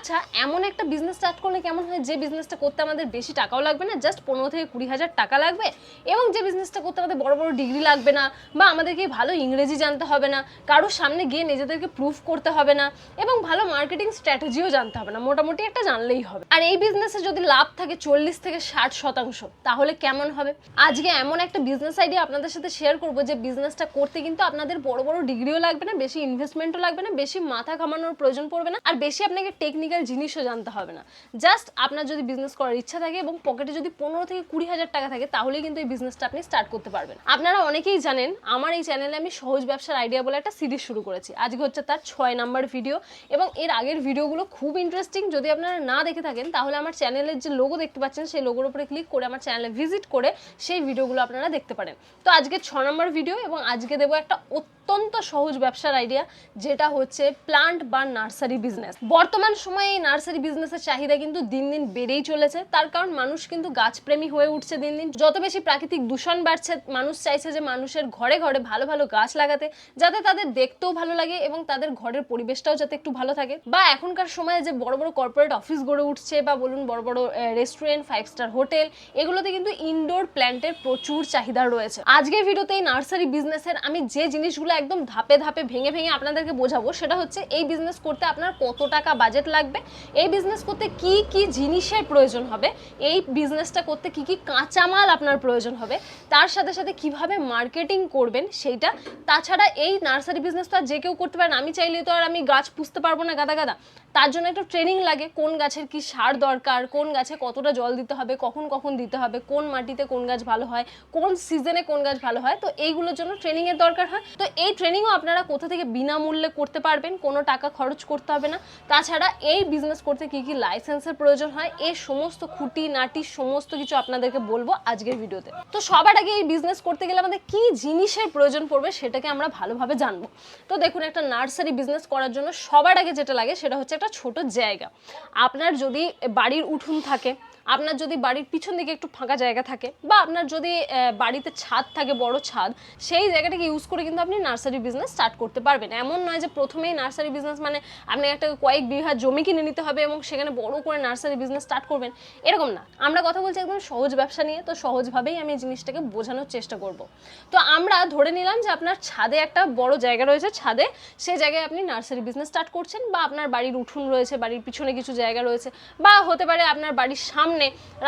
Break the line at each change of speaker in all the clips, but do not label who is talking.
আচ্ছা, এমন একটা বিজনেস স্টার্ট করলে কেমন হয় যে বিজনেসটা করতে আমাদের বেশি টাকাও লাগবে না, জাস্ট 15 থেকে 20,000 টাকা লাগবে, এবং যে বিজনেসটা করতে আমাদের বড় বড় ডিগ্রি লাগবে না, বা আমাদেরকে ভালো ইংরেজি জানতে হবে না, কারোর সামনে গিয়ে নিজেদেরকে প্রুফ করতে হবে না, এবং ভালো মার্কেটিং স্ট্র্যাটেজিও জানতে হবে না, মোটামুটি একটা জানলেই হবে। আর এই বিজনেসে যদি লাভ থাকে 40 থেকে 60%, তাহলে কেমন হবে? আজকে এমন একটা বিজনেস আইডিয়া আপনাদের সাথে শেয়ার করবো যে বিজনেসটা করতে কিন্তু আপনাদের বড় বড় ডিগ্রিও লাগবে না, বেশি ইনভেস্টমেন্টও লাগবে না, বেশি মাথা ঘামানোর প্রয়োজন পড়বে না, আর বেশি আপনাকে টেকনিক্যাল জিনিসও জানতে হবে না। জাস্ট আপনার যদি বিজনেস করার ইচ্ছা থাকে এবং পকেটে যদি 15 থেকে 20,000 টাকা থাকে, তাহলেই কিন্তু এই বিজনেসটা আপনি স্টার্ট করতে পারবেন। আপনারা অনেকেই জানেন আমার এই চ্যানেলে আমি সহজ ব্যবসার আইডিয়া বলে একটা সিরিজ শুরু করেছি। আজকে হচ্ছে তার 6 নাম্বার ভিডিও, এবং এর আগের ভিডিওগুলো খুব ইন্টারেস্টিং। যদি আপনারা না দেখে থাকেন তাহলে আমার চ্যানেলের যে লোগো দেখতে পাচ্ছেন সেই লোগোর উপরে ক্লিক করে আমার চ্যানেলে ভিজিট করে সেই ভিডিওগুলো আপনারা দেখতে পারেন। তো আজকে 6 নাম্বার ভিডিও, এবং আজকে দেবো একটা অত্যন্ত সহজ ব্যবসার আইডিয়া, যেটা হচ্ছে প্লান্ট বা নার্সারি বিজনেস। বর্তমান সময়ে এই নার্সারি বিজনেসের চাহিদা কিন্তু দিন দিন বেড়েই চলেছে, তার কারণ মানুষ কিন্তু গাছপ্রেমী হয়ে উঠছে দিন দিন। যত বেশি প্রাকৃতিক দূষণ বাড়ছে, মানুষ চাইছে যে মানুষের ঘরে ঘরে ভালো ভালো গাছ লাগাতে, যাতে তাদের দেখতেও ভালো লাগে এবং তাদের ঘরের পরিবেশটাও যাতে একটু ভালো থাকে। বা এখনকার সময়ে যে বড় বড় কর্পোরেট অফিস গড়ে উঠছে, বা বলুন বড় বড় রেস্টুরেন্ট, 5 স্টার হোটেল, এগুলোতে কিন্তু ইনডোর প্ল্যান্টের প্রচুর চাহিদা রয়েছে। আজকের ভিডিওতে এই নার্সারি বিজনেসের আমি যে জিনিসগুলো একদম ধাপে ধাপে ভেঙে ভেঙে আপনাদেরকে বোঝাবো, সেটা হচ্ছে এই বিজনেস করতে আপনার কত টাকা বাজেট লাগবে, এই বিজনেস করতে কি কি জিনিসের প্রয়োজন হবে, এই বিজনেসটা করতে কি কি কাঁচামাল আপনার প্রয়োজন হবে, তার সাথে সাথে কিভাবে মার্কেটিং করবেন সেইটা। তাছাড়া এই নার্সারি বিজনেস তো আর যে কেউ করতে পারে না। আমি চাইলে তো আর আমি গাছ পুষতে পারবো না গাদা গাদা, তার জন্য একটু ট্রেনিং লাগে, কোন গাছের কি সার দরকার, কোন গাছে কতটা জল দিতে হবে, কখন কখন দিতে হবে, কোন মাটিতে কোন গাছ ভালো হয়, কোন সিজনে কোন গাছ ভালো হয়, তো এইগুলোর জন্য ট্রেনিং এর দরকার হয়। তো এই ট্রেনিংও আপনারা কোথা থেকে বিনামূল্যে করতে পারবেন, কোনো টাকা খরচ করতে হবে না। তাছাড়া এই বিজনেস করতে কি কি লাইসেন্সের প্রয়োজন হয়, এই সমস্ত খুঁটি নাটি সমস্ত কিছু আপনাদেরকে বলবো আজকের ভিডিওতে। তো সবার আগে এই বিজনেস করতে গেলে আমাদের কি জিনিসের প্রয়োজন পড়বে সেটাকে আমরা ভালোভাবে জানবো। তো দেখুন, একটা নার্সারি বিজনেস করার জন্য সবার আগে যেটা লাগে সেটা হচ্ছে একটা ছোট জায়গা। আপনার যদি বাড়ির উঠোন থাকে, আপনার যদি বাড়ির পিছন দিকে একটু ফাঁকা জায়গা থাকে, বা আপনার যদি বাড়িতে ছাদ থাকে, বড় ছাদ, সেই জায়গাটাকে ইউজ করে কিন্তু আপনি নার্সারি বিজনেস স্টার্ট করতে পারবেন। এমন নয় যে প্রথমেই নার্সারি বিজনেস মানে আপনি একটা কয়েক বিঘা জমি কিনে নিতে হবে এবং সেখানে বড় করে নার্সারি বিজনেস স্টার্ট করবেন, এরকম না। আমরা কথা বলছি একদম সহজ ব্যবসা নিয়ে, তো সহজভাবেই আমি জিনিসটাকে বোঝানোর চেষ্টা করব। তো আমরা ধরে নিলাম যে আপনার ছাদে একটা বড় জায়গা রয়েছে, ছাদে সেই জায়গায় আপনি নার্সারি বিজনেস স্টার্ট করছেন, বা আপনার বাড়ির উঠোন রয়েছে, বাড়ির পিছনে কিছু জায়গা রয়েছে, বা হতে পারে আপনার বাড়ির সামনে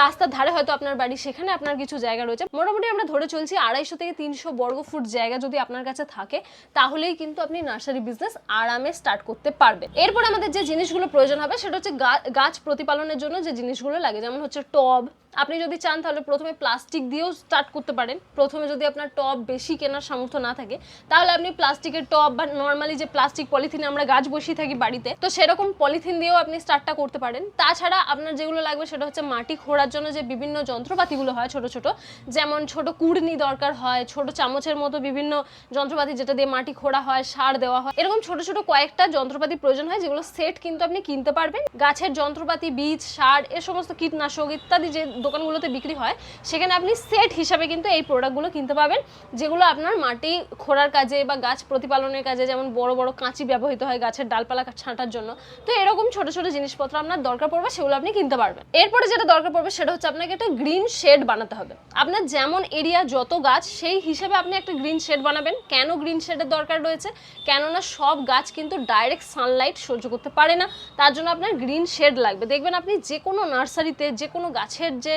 রাস্তার ধারে হয়তো আপনার বাড়ি, সেখানে আপনার কিছু জায়গা রয়েছে। মোটামুটি আমরা ধরে চলছি 250 থেকে 300 বর্গ ফুট জায়গা যদি আপনার কাছে থাকে, তাহলেই কিন্তু আপনি নার্সারি বিজনেস আরামে স্টার্ট করতে পারবেন। এরপর আমাদের যে জিনিসগুলো প্রয়োজন হবে সেটা হচ্ছে গাছ প্রতিপালনের জন্য যে জিনিসগুলো লাগে, যেমন হচ্ছে টব। আপনি যদি চান তাহলে প্রথমে প্লাস্টিক দিয়েও স্টার্ট করতে পারেন। প্রথমে যদি আপনার টব বেশি কেনার সামর্থ্য না থাকে, তাহলে আপনি প্লাস্টিকের টব বা নর্মালি যে প্লাস্টিক পলিথিনে আমরা গাছ বসিয়ে থাকি বাড়িতে, তো সেরকম পলিথিন দিয়েও আপনি স্টার্টটা করতে পারেন। তাছাড়া আপনার যেগুলো লাগবে সেটা হচ্ছে মাটি খোঁড়ার জন্য যে বিভিন্ন যন্ত্রপাতিগুলো হয় ছোট ছোট, যেমন ছোট কুড়নি দরকার হয়, ছোট চামচের মতো বিভিন্ন যন্ত্রপাতি যেটা দিয়ে মাটি খোঁড়া হয়, সার দেওয়া হয়, এরকম ছোট ছোট কয়েকটা যন্ত্রপাতি প্রয়োজন হয়, যেগুলো সেট কিন্তু আপনি কিনতে পারবেন। গাছের যন্ত্রপাতি, বীজ, সার, এ সমস্ত কীটনাশক ইত্যাদি যে দোকানগুলোতে বিক্রি হয়, সেখানে আপনি সেট হিসাবে কিন্তু এই প্রোডাক্টগুলো কিনতে পাবেন, যেগুলো আপনার মাটি খোঁড়ার কাজে বা গাছ প্রতিপালনের কাজে, যেমন বড় বড় কাঁচি ব্যবহৃত হয় গাছের ডালপালা ছাঁটার জন্য, তো এরকম ছোট ছোট জিনিসপত্র আপনার দরকার পড়বে, সেগুলো আপনি কিনতে পারবেন। এরপরে যেটা দরকার পড়বে সেটা হচ্ছে আপনাকে একটা গ্রিন শেড বানাতে হবে। আপনার যেমন এরিয়া, যত গাছ, সেই হিসেবে আপনি একটা গ্রিন শেড বানাবেন। কেন গ্রিন শেডের দরকার রয়েছে? কেননা সব গাছ কিন্তু ডাইরেক্ট সানলাইট সহ্য করতে পারে না, তার জন্য আপনার গ্রিন শেড লাগবে। দেখবেন আপনি যে কোনো নার্সারিতে, যে কোনো গাছের যে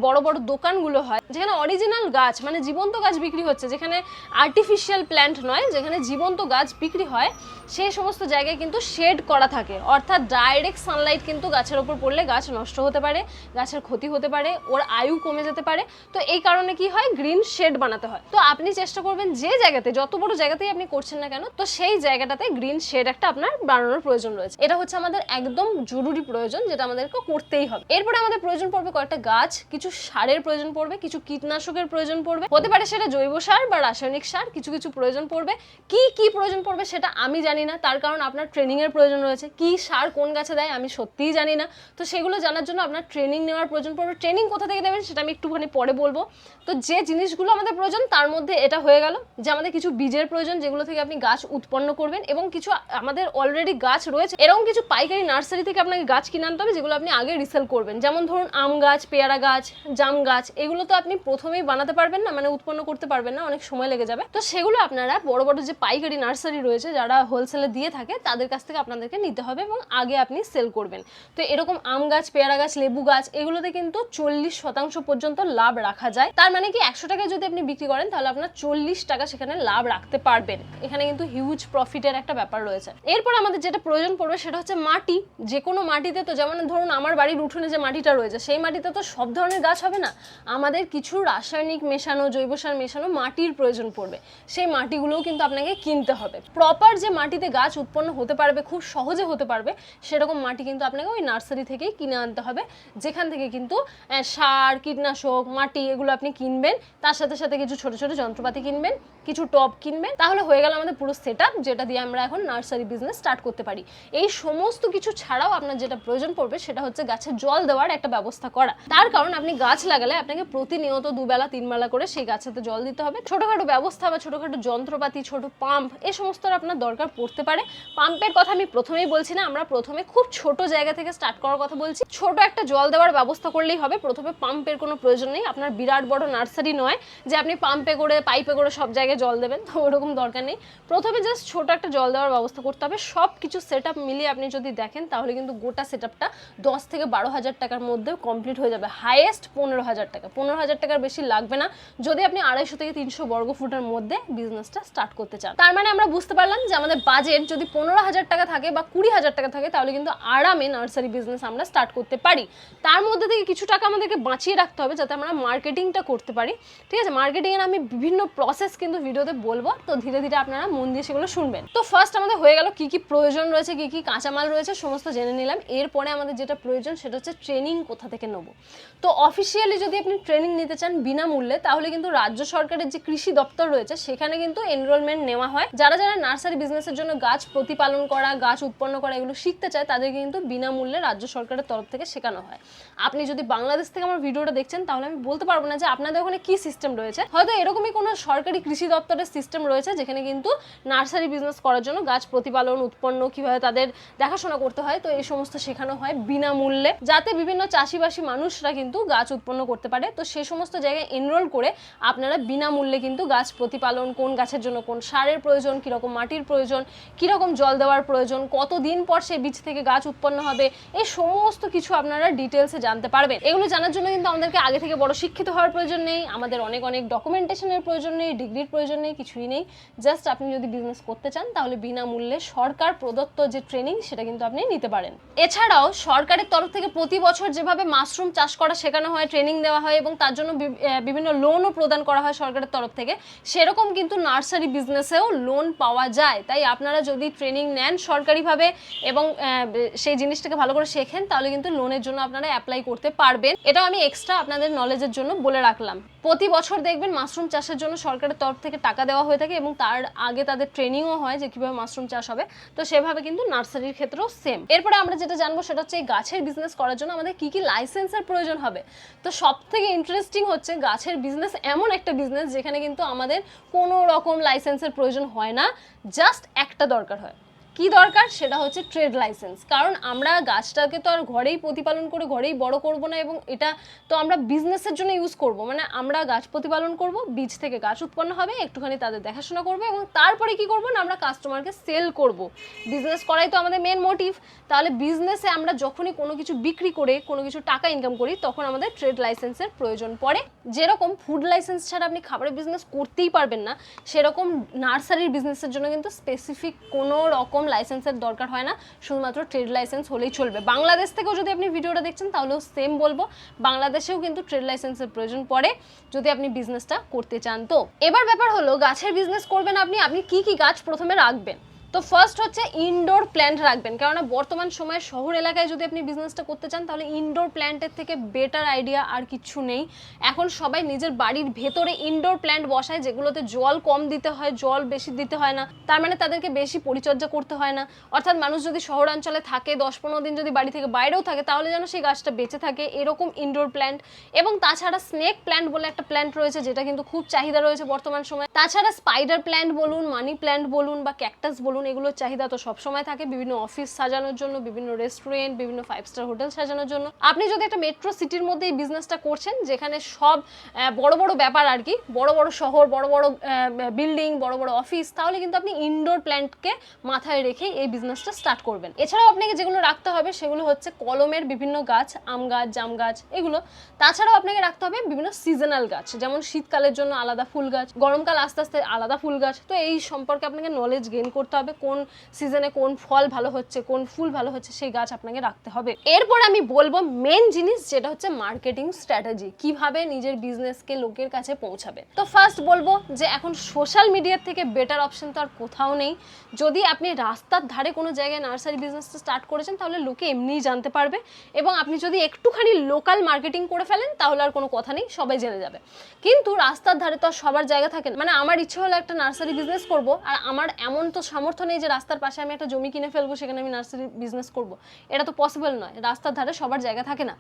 বড় বড় দোকানগুলো হয়, যেখানে অরিজিনাল গাছ মানে জীবন্ত গাছ বিক্রি হচ্ছে, যেখানে আর্টিফিশিয়াল প্ল্যান্ট নয়, যেখানে জীবন্ত গাছ বিক্রি হয়, সেই সমস্ত জায়গায় কিন্তু শেড করা থাকে। অর্থাৎ ডাইরেক্ট সানলাইট কিন্তু গাছের ওপর পড়লে গাছ নষ্ট হতে পারে, গাছের ক্ষতি হতে পারে, ওর আয়ু কমে যেতে পারে। তো এই কারণে কি হয়, গ্রিন শেড বানাতে হয়। তো আপনি চেষ্টা করবেন যে জায়গাতে, যত বড় জায়গাতেই আপনি করছেন না কেন, তো সেই জায়গাটাতে গ্রিন শেড একটা আপনার বানানোর প্রয়োজন রয়েছে। এটা হচ্ছে আমাদের একদম জরুরি প্রয়োজন, যেটা আমাদেরকে করতেই হবে। এরপরে আমাদের প্রয়োজন পড়বে কয়েকটা গাছ, কিছু সারের প্রয়োজন পড়বে, কিছু কীটনাশকের প্রয়োজন পড়বে, হতে পারে সেটা জৈব সার বা রাসায়নিক সার, কিছু কিছু প্রয়োজন পড়বে। কি কি প্রয়োজন পড়বে সেটা আমি জানি না, তার কারণ আপনার ট্রেনিং এর প্রয়োজন রয়েছে। কি সার কোন গাছে দেয় আমি সত্যিই জানি না। তো সেগুলো জানার জন্য আপনার ট্রেনিং নেওয়ার প্রয়োজন পড়বে। ট্রেনিং কোথা থেকে নেবেন সেটা আমি একটুখানি পরে বলবো। তো যে জিনিসগুলো আমাদের প্রয়োজন তার মধ্যে এটা হয়ে গেল যে আমাদের কিছু বীজের প্রয়োজন, যেগুলো থেকে আপনি গাছ উৎপন্ন করবেন, এবং কিছু আমাদের অলরেডি গাছ রয়েছে এরকম কিছু পাইকারি নার্সারি থেকে আপনাকে গাছ কিনে আনতে হবে, যেগুলো আপনি আগে রিসেল করবেন। যেমন ধরুন আম গাছ, পেয়ারা গাছ, জাম গাছ, এগুলো তো আপনি প্রথমেই বানাতে পারবেন না, মানে উৎপন্ন করতে পারবেন না, অনেক সময় লেগে যাবে। তো সেগুলো আপনারা বড় বড় যে পাইকারি নার্সারি রয়েছে যারা হোলসেলে দিয়ে থাকে তাদের কাছ থেকে আপনাদেরকে নিতে হবে এবং আগে আপনি সেল করবেন। তো এরকম আম গাছ, পেয়ারা গাছ, লেবু গাছ, এগুলোতে কিন্তু 40% পর্যন্ত লাভ রাখা যায়। তার মানে কি 100 টাকায় যদি আপনি বিক্রি করেন তাহলে আপনার 40 টাকা সেখানে লাভ রাখতে পারবেন। এখানে কিন্তু হিউজ প্রফিটের একটা ব্যাপার রয়েছে। এরপর আমাদের যেটা প্রয়োজন পড়বে সেটা হচ্ছে মাটি। যে কোনো মাটিতে, তো যেমন ধরুন আমার বাড়ির উঠোনে যে মাটিটা রয়েছে সেই মাটিতে তো সব ধরনের গাছ হবে না, আমাদের কিছু রাসায়নিক মেশানো, জৈব সার মেশানো মাটির প্রয়োজন পড়বে। সেই মাটিগুলোও কিন্তু আপনাকে কিনতে হবে। প্রপার যে মাটিতে গাছ উৎপন্ন হতে পারবে, খুব সহজে হতে পারবে, সেরকম মাটি কিন্তু আপনাকে ওই নার্সারি থেকেই কিনে আনতে হবে, যেখান থেকে কিন্তু সার, কীটনাশক, মাটি এগুলো আপনি কিনবেন। তার সাথে সাথে কিছু ছোট ছোট যন্ত্রপাতি কিনবেন, কিছু টব কিনবেন, তাহলে হয়ে গেল আমাদের পুরো সেটআপ, যেটা দিয়ে আমরা এখন নার্সারি বিজনেস স্টার্ট করতে পারি। এই সমস্ত কিছু ছাড়াও আপনার যেটা প্রয়োজন পড়বে সেটা হচ্ছে গাছে জল দেওয়ার একটা ব্যবস্থা করা। তার কারণ আপনি গাছ লাগালে আপনাকে প্রতিনিয়ত 2 বেলা 3 বেলা করে সেই গাছেতে জল দিতে হবে। ছোটখাটো ব্যবস্থা বা ছোটখাটো যন্ত্রপাতি, ছোট পাম্প, এই সমস্ত আপনার দরকার পড়তে পারে। পাম্পের কথা আমি প্রথমেই বলছি না, আমরা প্রথমে খুব ছোট জায়গা থেকে স্টার্ট করার কথা বলছি। ছোট একটা জল দেওয়ার ব্যবস্থা করলেই হবে। প্রথমে পাম্পের কোনো প্রয়োজন নেই। আপনার বিরাট বড় নার্সারি নয় যে আপনি পাম্পে করে, পাইপে করে সব জায়গায় জল দেবেন, তো ওরকম দরকার নেই। প্রথমে জাস্ট ছোট একটা জল দেওয়ার ব্যবস্থা করতে হবে। সব কিছু সেটআপ মিলিয়ে আপনি যদি দেখেন তাহলে কিন্তু গোটা সেটআপটা 10 থেকে 12,000 টাকার মধ্যে কমপ্লিট হয়ে যাবে। হাইয়েস্ট 15,000 টাকা, 15,000 টাকার বেশি লাগবে না যদি আপনি 250 থেকে 300 বর্গ ফুটের মধ্যে বিজনেসটা স্টার্ট করতে চান। তার মানে আমরা বুঝতে পারলাম যে আমাদের বাজেট যদি 15,000 টাকা থাকে বা 20,000 টাকা থাকে তাহলে কিন্তু আরামে নার্সারি বিজনেস আমরা স্টার্ট করতে পারি। তার মধ্যে থেকে কিছু টাকা আমাদেরকে বাঁচিয়ে রাখতে হবে যাতে আমরা মার্কেটিংটা করতে পারি। ঠিক আছে, মার্কেটিংয়ের আমি বিভিন্ন প্রসেস কিন্তু ভিডিওতে বলবো, তো ধীরে ধীরে আপনারা মন দিয়ে সেগুলো শুনবেন। তো ফার্স্ট আমাদের হয়ে গেল কি কি প্রয়োজন রয়েছে, কি কি কাঁচামাল রয়েছে সমস্ত জেনে নিলাম। এরপরে আমাদের যেটা প্রয়োজন সেটা হচ্ছে ট্রেনিং কোথা থেকে নেব। তো অফিসিয়ালি যদি আপনি ট্রেনিং নিতে চান বিনামূল্যে, তাহলে কিন্তু রাজ্য সরকারের যে কৃষি দপ্তর রয়েছে সেখানে কিন্তু এনরোলমেন্ট নেওয়া হয়। যারা যারা নার্সারি বিজনেসের জন্য গাছ প্রতিপালন করা, গাছ উৎপন্ন করা এগুলো শিখতে চায় তাদেরকে কিন্তু বিনামূল্যে রাজ্য সরকারের তরফ থেকে শেখানো হয়। আপনি যদি বাংলাদেশ থেকে আমার ভিডিওটা দেখছেন তাহলে আমি বলতে পারবো না যে আপনাদের ওখানে কি সিস্টেম রয়েছে। হয়তো এরকমই কোনো সরকারি কৃষি দপ্তরের সিস্টেম রয়েছে যেখানে কিন্তু নার্সারি বিজনেস করার জন্য গাছ প্রতিপালন, উৎপন্ন, কিভাবে তাদের দেখাশোনা করতে হয়, তো এই সমস্ত শেখানো হয় বিনামূল্যে, যাতে বিভিন্ন চাষিবাসী মানুষরা কিন্তু গাছ উৎপন্ন করতে পারে। তো সেই সমস্ত জায়গায় এনরোল করে আপনারা বিনামূল্যে কিন্তু গাছ প্রতিপালন, কোন গাছের জন্য কোন সারের প্রয়োজন, কিরকম মাটির প্রয়োজন, কিরকম জল দেওয়ার প্রয়োজন, কতদিন পর সেই বীজ থেকে গাছ উৎপন্ন হবে, এই সমস্ত কিছু আপনারা ডিটেলসে জানতে পারবেন। এগুলো জানার জন্য কিন্তু আমাদেরকে আগে থেকে বড় শিক্ষিত হওয়ার প্রয়োজন নেই, আমাদের অনেক অনেক ডকুমেন্টেশনের প্রয়োজন নেই, ডিগ্রির প্রয়োজন নেই, কিছুই নেই। জাস্ট আপনি যদি বিজনেস করতে চান তাহলে বিনামূল্যে সরকার প্রদত্ত যে ট্রেনিং সেটা কিন্তু আপনি নিতে পারেন। এছাড়াও সরকারের তরফ থেকে প্রতি বছর যেভাবে মাশরুম চাষ করা শেখানো হয়, ট্রেনিং দেওয়া হয় এবং তার জন্য বিভিন্ন লোনও প্রদান করা হয় সরকারের তরফ থেকে, সেরকম কিন্তু নার্সারি বিজনেসেও লোন পাওয়া যায়। তাই আপনারা যদি ট্রেনিং নেন সরকারিভাবে এবং সেই জিনিসটাকে ভালো করে শেখেন তাহলে কিন্তু লোনের জন্য আপনারা অ্যাপ্লাই করতে পারবেন। এটাও আমি এক্সট্রা আপনাদের নলেজের জন্য বলে রাখলাম। প্রতি বছর দেখবেন মাশরুম চাষের জন্য সরকারের তরফ থেকে টাকা দেওয়া হয়ে থাকে এবং তার আগে তাদের ট্রেনিংও হয় যে কিভাবে মাশরুম চাষ হবে। তো সেভাবে কিন্তু নার্সারির ক্ষেত্রেও সেম। এরপরে আমরা যেটা জানবো সেটা হচ্ছে এই গাছের বিজনেস করার জন্য আমাদের কি কি লাইসেন্সের প্রয়োজন হবে। তো সব থেকে ইন্টারেস্টিং হচ্ছে গাছের বিজনেস এমন একটা বিজনেস যেখানে কিন্তু আমাদের কোনো রকম লাইসেন্সের প্রয়োজন হয় না, জাস্ট একটা দরকার হয়। কি দরকার? সেটা হচ্ছে ট্রেড লাইসেন্স। কারণ আমরা গাছটাকে তো আর ঘরেই প্রতিপালন করে ঘরেই বড় করব না, এবং এটা তো আমরা বিজনেসের জন্য ইউজ করব। মানে আমরা গাছ প্রতিপালন করব, বীজ থেকে গাছ উৎপন্ন হবে, একটুখানি তাদের দেখাশোনা করবো এবং তারপরে কি করব না আমরা কাস্টমারকে সেল করব। বিজনেস করাই তো আমাদের মেন মোটিভ। তাহলে বিজনেসে আমরা যখনই কোনো কিছু বিক্রি করে কোনো কিছু টাকা ইনকাম করি তখন আমাদের ট্রেড লাইসেন্সের প্রয়োজন পড়ে। যেরকম ফুড লাইসেন্স ছাড়া আপনি খাবারের বিজনেস করতেই পারবেন না, সেরকম নার্সারির বিজনেসের জন্য কিন্তু স্পেসিফিক কোনো রকম লাইসেন্সের দরকার হয় না, শুধুমাত্র ট্রেড লাইসেন্স হলেই চলবে। বাংলাদেশ থেকেও যদি আপনি ভিডিওটা দেখছেন তাহলেও সেম বলবো, বাংলাদেশেও কিন্তু ট্রেড লাইসেন্সের প্রয়োজন পড়ে যদি আপনি বিজনেসটা করতে চান। তো এবার ব্যাপার হলো গাছের বিজনেস করবেন আপনি কি কি গাছ প্রথমে রাখবেন। তো ফার্স্ট হচ্ছে ইনডোর প্ল্যান্ট রাখবেন, কেননা বর্তমান সময়ে শহর এলাকায় যদি আপনি বিজনেসটা করতে চান তাহলে ইনডোর প্ল্যান্টের থেকে বেটার আইডিয়া আর কিছু নেই। এখন সবাই নিজের বাড়ির ভেতরে ইনডোর প্ল্যান্ট বসায়, যেগুলোতে জল কম দিতে হয়, জল বেশি দিতে হয় না, তার মানে তাদেরকে বেশি পরিচর্যা করতে হয় না। অর্থাৎ মানুষ যদি শহরাঞ্চলে থাকে 10-15 দিন যদি বাড়ি থেকে বাইরেও থাকে তাহলে যেন সেই গাছটা বেঁচে থাকে, এরকম ইনডোর প্ল্যান্ট। এবং তাছাড়া স্নেক প্ল্যান্ট বলে একটা প্ল্যান্ট রয়েছে যেটা কিন্তু খুব চাহিদা রয়েছে বর্তমান সময়ে। তাছাড়া স্পাইডার প্ল্যান্ট বলুন, মানি প্ল্যান্ট বলুন বা ক্যাকটাস বলুন, এগুলোর চাহিদা তো সবসময় থাকে বিভিন্ন অফিস সাজানোর জন্য, বিভিন্ন রেস্টুরেন্ট, বিভিন্ন 5 স্টার হোটেল সাজানোর জন্য। আপনি যদি একটা মেট্রো সিটির মধ্যে এই বিজনেসটা করছেন যেখানে সব বড় বড় ব্যাপার আর কি, বড় বড় শহর, বড় বড় বিল্ডিং, বড় বড় অফিস, তাহলে কিন্তু আপনি ইনডোর প্ল্যান্টকে মাথায় রেখে এই বিজনেসটা স্টার্ট করবেন। এছাড়াও আপনাকে যেগুলো রাখতে হবে সেগুলো হচ্ছে কলমের বিভিন্ন গাছ, আম গাছ, জাম গাছ, এগুলো। তাছাড়াও আপনাকে রাখতে হবে বিভিন্ন সিজনাল গাছ, যেমন শীতকালের জন্য আলাদা ফুল গাছ, গরমকাল আস্তে আস্তে আলাদা ফুল গাছ। তো এই সম্পর্কে আপনাকে নলেজ গেইন করতে হবে, কোন সিজনে কোন ফল ভালো হচ্ছে, কোন ফুল ভালো হচ্ছে, সেই গাছ আপনাকে রাখতে হবে। এরপর আমি বলবো মেন জিনিস, যেটা হচ্ছে মার্কেটিং স্ট্র্যাটেজি, কিভাবে নিজের বিজনেসকে লোকের কাছে পৌঁছাবে। তো ফার্স্ট বলবো যে এখন সোশ্যাল মিডিয়ার থেকে বেটার অপশন তো আর কোথাও নেই। যদি আপনি রাস্তার ধারে কোনো জায়গায় নার্সারি বিজনেসটা স্টার্ট করেছেন তাহলে লোকে এমনিই জানতে পারবে, এবং আপনি যদি একটুখানি লোকাল মার্কেটিং করে ফেলেন তাহলে আর কোনো কথা নেই, সবাই জেনে যাবে। কিন্তু রাস্তার ধারে তো আর সবার জায়গা থাকে না। মানে আমার ইচ্ছে হলো একটা নার্সারি বিজনেস করব, আর আমার এমন তো সামর্থ্য নেই যে রাস্তার পাশে আমি একটা জমি কিনে ফেলবো, সেখানে আমি নার্সারি বিজনেস করব, এটা তো পসিবল নয়। রাস্তার ধারে সবার জায়গা থাকে না।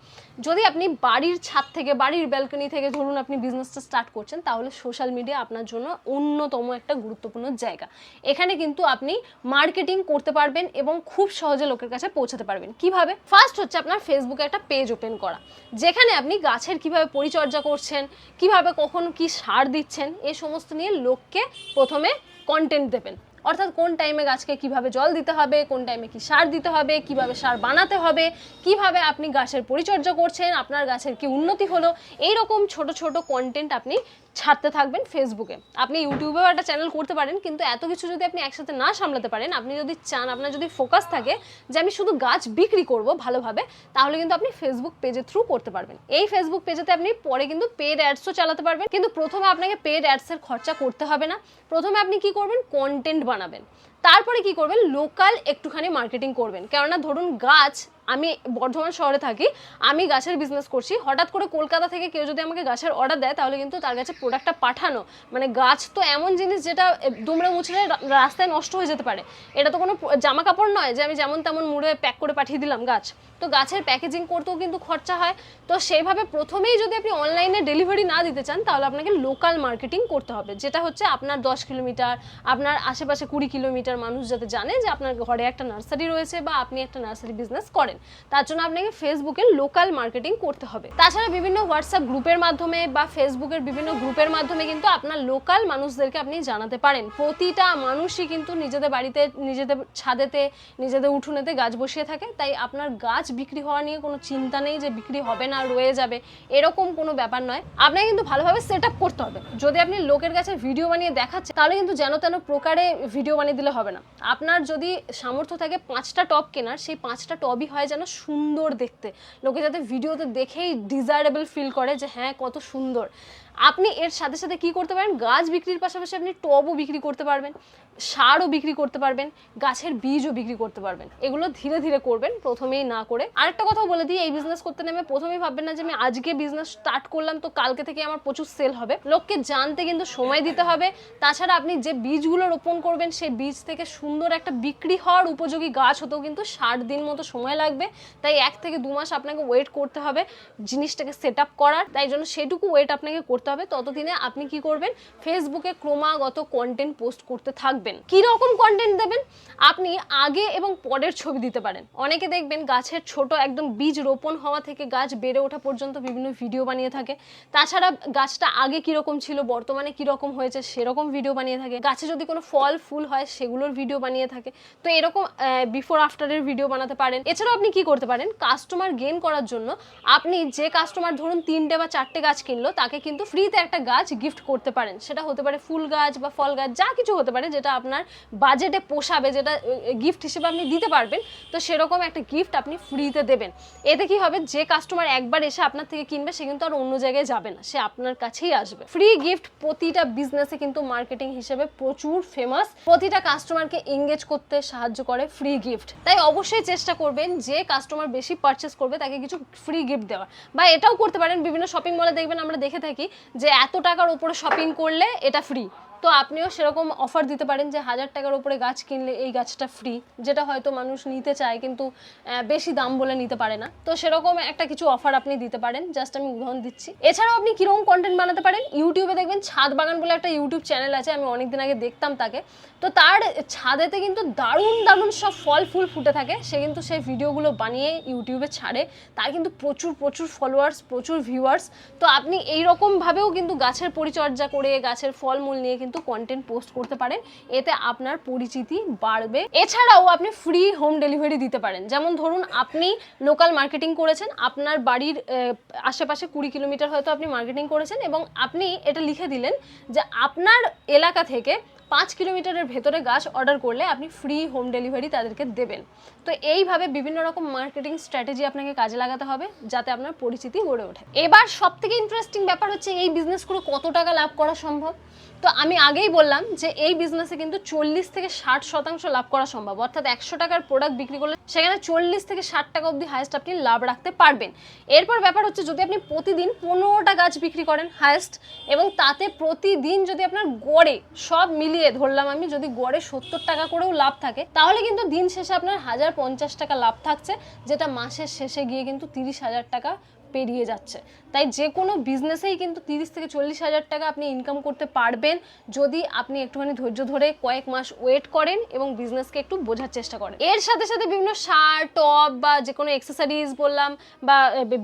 যদি আপনি বাড়ির ছাদ থেকে, বাড়ির ব্যালকনি থেকে ধরুন আপনি বিজনেসটা স্টার্ট করছেন, তাহলে সোশ্যাল মিডিয়া আপনার জন্য অন্যতম একটা গুরুত্বপূর্ণ জায়গা। এখানে কিন্তু আপনি মার্কেটিং করতে পারবেন এবং খুব সহজে লোকের কাছে পৌঁছাতে পারবেন। কিভাবে? ফার্স্ট হচ্ছে আপনার ফেসবুকে একটা পেজ ওপেন করা, যেখানে আপনি গাছের কিভাবে পরিচর্যা করছেন, কিভাবে কখন কি সার দিচ্ছেন, এই সমস্ত নিয়ে লোককে প্রথমে কন্টেন্ট দেবেন। অর্থাৎ কোন টাইমে গাছকে কিভাবে জল দিতে হবে, কোন টাইমে কি সার দিতে হবে, কিভাবে সার বানাতে হবে, কিভাবে আপনি গাছের পরিচর্যা করছেন, আপনার গাছের কি উন্নতি হলো, এইরকম ছোট ছোট কন্টেন্ট আপনি ছাড়তে থাকবেন ফেসবুকে। আপনি ইউটিউবেও একটা চ্যানেল করতে পারেন, কিন্তু এত কিছু যদি আপনি একসাথে না সামলাতে পারেন, আপনি যদি চান, আপনার যদি ফোকাস থাকে যে আমি শুধু গাছ বিক্রি করব ভালোভাবে, তাহলে কিন্তু আপনি ফেসবুক পেজের থ্রু করতে পারবেন। এই ফেসবুক পেজেতে আপনি পরে কিন্তু পেড অ্যাডসও চালাতে পারবেন, কিন্তু প্রথমে আপনাকে পেড অ্যাডসের খরচা করতে হবে না। প্রথমে আপনি কি করবেন, কন্টেন্ট বানাবেন, তারপরে কি করবেন, লোকাল একটুখানি মার্কেটিং করবেন। কেননা ধরুন গাছ, আমি বর্ধমান শহরে থাকি, আমি গাছের বিজনেস করছি, হঠাৎ করে কলকাতা থেকে কেউ যদি আমাকে গাছের অর্ডার দেয় তাহলে কিন্তু তার কাছে প্রোডাক্টটা পাঠানো, মানে গাছ তো এমন জিনিস যেটা দুমড়ে মুচড়ে রাস্তায় নষ্ট হয়ে যেতে পারে। এটা তো কোনো জামা কাপড় নয় যে আমি যেমন তেমন মুড়ে প্যাক করে পাঠিয়ে দিলাম গাছ। তো গাছের প্যাকেজিং করতেও কিন্তু খরচা হয়। তো সেইভাবে প্রথমেই যদি আপনি অনলাইনে ডেলিভারি না দিতে চান তাহলে আপনাকে লোকাল মার্কেটিং করতে হবে, যেটা হচ্ছে আপনার 10 কিলোমিটার, আপনার আশেপাশে 20 কিলোমিটার মানুষ যাতে জানে যে আপনার ঘরে একটা নার্সারি রয়েছে বা আপনি একটা নার্সারি বিজনেস করেন, তার জন্য আপনাকে ফেসবুকে লোকাল মার্কেটিং করতে হবে। তাছাড়া বিভিন্ন হোয়াটসঅ্যাপ গ্রুপের মাধ্যমে বা ফেসবুকের বিভিন্ন গ্রুপের মাধ্যমে কিন্তু আপনার লোকাল মানুষদেরকে আপনি জানাতে পারেন। প্রতিটা মানুষই কিন্তু নিজেদের বাড়িতে, নিজেদের ছাদেতে, নিজেদের উঠোনেতে গাছ বসিয়ে থাকে, তাই আপনার গাছ বিক্রি হওয়া নিয়ে কোনো চিন্তা নেই যে বিক্রি হবে না, রয়ে যাবে, এরকম কোনো ব্যাপার নয়। আপনাকে কিন্তু ভালোভাবে সেট আপ করতে হবে। যদি আপনি লোকের কাছে ভিডিও বানিয়ে দেখাচ্ছেন তাহলে কিন্তু যেন তেন প্রকারে ভিডিও বানিয়ে দিলে হবে না। আপনার যদি সামর্থ্য থাকে 5টা টব কেনার, সেই 5টা টবই হয় যেন সুন্দর দেখতে, লোকে যাতে ভিডিওতে দেখেই ডিজায়ারেবল ফিল করে যে হ্যাঁ কত সুন্দর। আপনি এর সাথে সাথে কি করতে পারেন, গাছ বিক্রির পাশাপাশি আপনি টবও বিক্রি করতে পারবেন, সারও বিক্রি করতে পারবেন, গাছের বীজও বিক্রি করতে পারবেন। এগুলো ধীরে ধীরে করবেন, প্রথমেই না করে। আরেকটা কথা বলে দিই, এই বিজনেস করতে নেমে প্রথমেই ভাববেন না যে আমি আজকে বিজনেস স্টার্ট করলাম তো কালকে থেকে আমার প্রচুর সেল হবে। লোককে জানতে কিন্তু সময় দিতে হবে। তাছাড়া আপনি যে বীজগুলো রোপণ করবেন সেই বীজ থেকে সুন্দর একটা বিক্রি হওয়ার উপযোগী গাছ হতেও কিন্তু 60 দিন মতো সময় লাগবে। তাই 1 থেকে 2 মাস আপনাকে ওয়েট করতে হবে জিনিসটাকে সেট আপ করার। তাই জন্য সেটুকু ওয়েট আপনাকে করতে হবে। ততদিনে আপনি কি করবেন, ফেসবুকে ক্রমাগত কন্টেন্ট পোস্ট করতে থাকবেন। কি রকম কন্টেন্ট দেবেন, আপনি আগে এবং পরের ছবি দিতে পারেন। অনেকে দেখবেন গাছের ছোট একদম বীজ রোপণ হওয়া থেকে গাছ বেড়ে ওঠা পর্যন্ত বিভিন্ন ভিডিও বানিয়ে থাকে। তাছাড়া গাছটা আগে কিরকম ছিল, বর্তমানে কিরকম হয়েছে সেরকম ভিডিও বানিয়ে থাকে। গাছে যদি কোনো ফল ফুল হয় সেগুলোর ভিডিও বানিয়ে থাকে। তো এরকম বিফোর আফটারের ভিডিও বানাতে পারেন। এছাড়াও আপনি কি করতে পারেন, কাস্টমার গেইন করার জন্য আপনি যে কাস্টমার ধরুন 3টে বা 4টে গাছ কিনলো, তাকে কিন্তু ফ্রিতে একটা গাছ গিফট করতে পারেন। সেটা হতে পারে ফুল গাছ বা ফল গাছ, যা কিছু হতে পারে যেটা আপনার বাজেটে পোষাবে, যেটা গিফট হিসেবে আপনি দিতে পারবেন। তো সেরকম একটা গিফট আপনি ফ্রিতে দেবেন। এতে কি হবে, যে কাস্টমার একবার এসে আপনার থেকে কিনবে সে কিন্তু আর অন্য জায়গায় যাবে না, সে আপনার কাছেই আসবে। ফ্রি গিফট প্রতিটা বিজনেসে কিন্তু মার্কেটিং হিসেবে প্রচুর ফেমাস, প্রতিটা কাস্টমারকে এঙ্গেজ করতে সাহায্য করে ফ্রি গিফট। তাই অবশ্যই চেষ্টা করবেন যে কাস্টমার বেশি পারচেস করবে তাকে কিছু ফ্রি গিফট দেওয়ার। বা এটাও করতে পারেন, বিভিন্ন শপিং মলে দেখবেন আমরা দেখে থাকি যে এত টাকার উপরে শপিং করলে এটা ফ্রি। তো আপনিও সেরকম অফার দিতে পারেন যে 1000 টাকার উপরে গাছ কিনলে এই গাছটা ফ্রি, যেটা হয়তো মানুষ নিতে চায় কিন্তু বেশি দাম বলে নিতে পারে না। তো সেরকম একটা কিছু অফার আপনি দিতে পারেন, জাস্ট আমি উদাহরণ দিচ্ছি। এছাড়াও আপনি কিরকম কন্টেন্ট বানাতে পারেন, ইউটিউবে দেখবেন ছাদ বাগান বলে একটা ইউটিউব চ্যানেল আছে, আমি অনেকদিন আগে দেখতাম তাকে। তো তার ছাদেতে কিন্তু দারুণ দারুণ সব ফল ফুল ফুটে থাকে, সে কিন্তু সেই ভিডিওগুলো বানিয়ে ইউটিউবে ছাড়ে, তার কিন্তু প্রচুর প্রচুর ফলোয়ার্স, প্রচুর ভিউয়ার্স। তো আপনি এইরকমভাবেও কিন্তু গাছের পরিচর্যা করে গাছের ফলমূল নিয়ে কিন্তু কন্টেন্ট পোস্ট করতে পারেন, এতে আপনার পরিচিতি বাড়বে। এছাড়াও আপনি ফ্রি হোম ডেলিভারি দিতে পারেন। যেমন ধরুন আপনি লোকাল মার্কেটিং করেছেন, আপনার বাড়ির আশেপাশে 20 কিলোমিটার হয়তো আপনি মার্কেটিং করেছেন, এবং আপনি এটা লিখে দিলেন যে আপনার এলাকা থেকে 5 কিলোমিটারের ভেতরে গাছ অর্ডার করলে আপনি ফ্রি হোম ডেলিভারি তাদেরকে দেবেন। তো এইভাবে বিভিন্ন রকম মার্কেটিং স্ট্র্যাটেজি আপনাকে কাজে লাগাতে হবে যাতে আপনার পরিচিতি গড়ে ওঠে। এবার সবথেকে ইন্টারেস্টিং ব্যাপার হচ্ছে এই বিজনেস করে কত টাকা লাভ করা সম্ভব। তো আমি আগেই বললাম যে এই বিজনেসে কিন্তু 40 থেকে 60% লাভ করা সম্ভব, অর্থাৎ 100 টাকার প্রোডাক্ট বিক্রি করলে সেখানে 40 থেকে 60 টাকা অবধি হায়েস্ট আপনি লাভ রাখতে পারবেন। এরপর ব্যাপার হচ্ছে যদি আপনি প্রতিদিন 15টা গাছ বিক্রি করেন হায়েস্ট, এবং তাতে প্রতিদিন যদি আপনার গড়ে সব মিলিয়ে ধরলাম আমি যদি গড়ে 70 টাকা করেও লাভ থাকে, তাহলে কিন্তু দিন শেষে আপনার 1050 টাকা লাভ থাকছে, যেটা মাসের শেষে গিয়ে কিন্তু 30,000 টাকা পেরিয়ে যাচ্ছে। তাই যে কোনো বিজনেসেই কিন্তু 30 থেকে 40,000 টাকা আপনি ইনকাম করতে পারবেন যদি আপনি একটুখানি ধৈর্য ধরে কয়েক মাস ওয়েট করেন এবং বিজনেসকে একটু বোঝার চেষ্টা করেন। এর সাথে সাথে বিভিন্ন সার, টব বা যে কোনো অ্যাক্সেসরিজ বললাম বা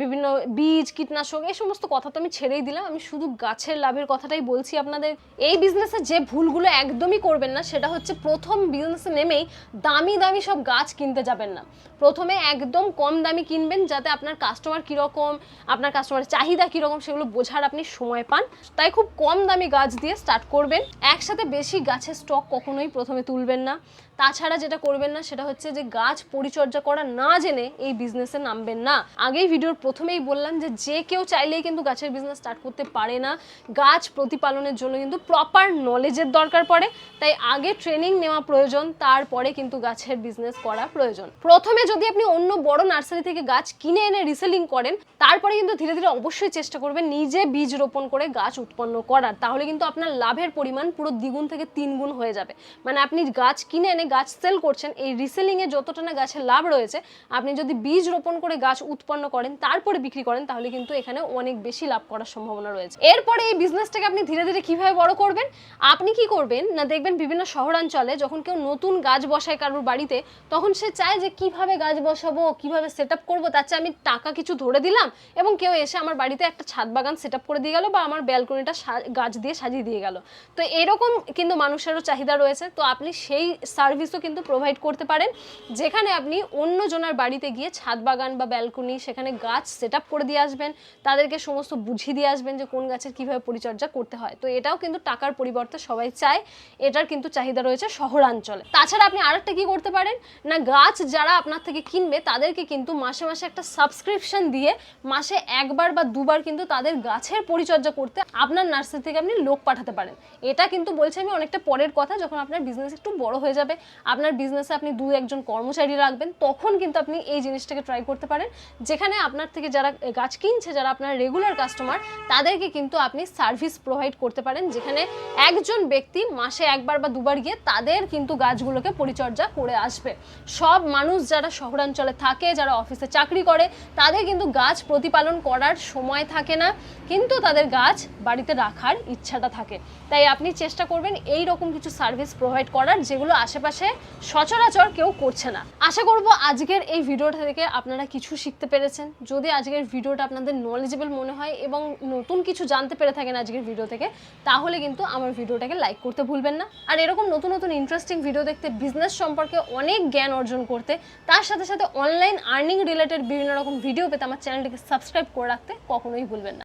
বিভিন্ন বীজ, কীটনাশক, এই সমস্ত কথা তো আমি ছেড়েই দিলাম, আমি শুধু গাছের লাভের কথাটাই বলছি আপনাদের। এই বিজনেসে যে ভুলগুলো একদমই করবেন না সেটা হচ্ছে প্রথম বিজনেসে নেমেই দামি দামি সব গাছ কিনতে যাবেন না। প্রথমে একদম কম দামি কিনবেন, যাতে আপনার কাস্টমার কীরকম, আপনার কাস্টমারের চাহিদা কীরকম সেগুলো বোঝার আপনি সময় পান। তাই খুব কম দামি গাছ দিয়ে স্টার্ট করবেন। একসাথে বেশি গাছের স্টক কখনোই প্রথমে তুলবেন না। তাছাড়া যেটা করবেন না সেটা হচ্ছে যে গাছ পরিচর্যা করা না জেনে এই বিজনেসে নামবেন না। আগেই ভিডিওর প্রথমেই বললাম যে যে কেউ চাইলেই কিন্তু গাছের বিজনেস স্টার্ট করতে পারে না, গাছ প্রতিপালনের জন্য কিন্তু প্রপার নলেজের দরকার পড়ে। তাই আগে ট্রেনিং নেওয়া প্রয়োজন, তারপরে কিন্তু গাছের বিজনেস করা প্রয়োজন। প্রথমে যদি আপনি অন্য বড় নার্সারি থেকে গাছ কিনে এনে রিসেলিং করেন, তারপরে কিন্তু ধীরে ধীরে অবশ্যই চেষ্টা করবেন নিজে বীজ রোপণ করে গাছ উৎপন্ন করার, তাহলে কিন্তু আপনার লাভের পরিমাণ পুরো 2 গুণ থেকে 3 গুণ হয়ে যাবে। মানে আপনি গাছ কিনে এনে গাছ সেল করছেন, এই রিসেলিংয়ে যতটা না গাছের লাভ রয়েছে, আপনি যদি বীজ রোপণ করে গাছ উৎপন্ন করেন তারপরে বিক্রি করেন, তাহলে কিন্তু এখানে অনেক বেশি লাভ করার সম্ভাবনা রয়েছে। এরপরে এই বিজনেসটাকে আপনি ধীরে ধীরে কিভাবে বড় করবেন, আপনি কি করবেন না, দেখবেন বিভিন্ন শহরাঞ্চলে যখন কেউ নতুন গাছ বসায় কারোর বাড়িতে, তখন সে চায় যে কিভাবে গাছ বসাবো, কিভাবে সেট আপ করবো, তার চেয়ে আমি টাকা কিছু ধরে দিলাম এবং কেউ এসে আমার বাড়িতে একটা ছাদ বাগান সেট আপ করে দিয়ে গেল বা আমার ব্যালকনিটা গাছ দিয়ে সাজিয়ে দিয়ে গেল। তো এরকম কিন্তু মানুষেরও চাহিদা রয়েছে। তো আপনি সেই সার্ভিসও কিন্তু প্রোভাইড করতে পারেন, যেখানে আপনি অন্য জনের বাড়িতে গিয়ে ছাদ বাগান বা ব্যালকনি সেখানে গাছ সেট আপ করে দিয়ে আসবেন, তাদেরকে সমস্ত বুঝিয়ে দিয়ে আসবেন যে কোন গাছের কিভাবে পরিচর্যা করতে হয়। তো এটাও কিন্তু টাকার পরিবর্তে সবাই চায়, এটার কিন্তু চাহিদা রয়েছে শহরাঞ্চলে। তাছাড়া আপনি আরেকটা কি করতে পারেন না, গাছ যারা আপনার থেকে কিনবে তাদেরকে কিন্তু মাসে মাসে একটা সাবস্ক্রিপশন দিয়ে মাসে একবার বা দুবার কিন্তু তাদের গাছের পরিচর্যা করতে আপনার নার্সারি থেকে আপনি লোক পাঠাতে পারেন। এটা কিন্তু বলছি আমি অনেকটা পরের কথা, যখন আপনার বিজনেস একটু বড় হয়ে যাবে, আপনার বিজনেসে আপনি 2-1 জন কর্মচারী রাখবেন, তখন কিন্তু আপনি এই জিনিসটাকে ট্রাই করতে পারেন, যেখানে আপনার থেকে যারা গাছ কিনছে, যারা আপনার রেগুলার কাস্টমার, তাদেরকে কিন্তু আপনি সার্ভিস প্রোভাইড করতে পারেন, যেখানে একজন ব্যক্তি মাসে একবার বা দুবার গিয়ে তাদের কিন্তু গাছগুলোকে পরিচর্যা করে আসবে। সব মানুষ যারা শহরাঞ্চলে থাকে, যারা অফিসে চাকরি করে, তাদের কিন্তু গাছ প্রতিপালন করার সময় থাকে না, কিন্তু তাদের গাছ বাড়িতে রাখার ইচ্ছাটা থাকে। তাই আপনি চেষ্টা করবেন এই রকম কিছু সার্ভিস প্রোভাইড করার, যেগুলো আশেপাশে সচরাচর কেউ করছে না। আশা করব আজকের এই ভিডিওটা থেকে আপনারা কিছু শিখতে পেরেছেন। যদি আজকের ভিডিওটা আপনাদের নলেজেবল মনে হয় এবং নতুন কিছু জানতে পেরে থাকেন আজকের ভিডিও থেকে, তাহলে কিন্তু আমার ভিডিওটাকে লাইক করতে ভুলবেন না। আর এরকম নতুন নতুন ইন্টারেস্টিং ভিডিও দেখতে, বিজনেস সম্পর্কে অনেক জ্ঞান অর্জন করতে, তার সাথে সাথে অনলাইন আর্নিং রিলেটেড বিভিন্ন রকম ভিডিও পেতে আমার চ্যানেলটিকে সাবস্ক্রাইব করে রাখতে কখনোই ভুলবেন না।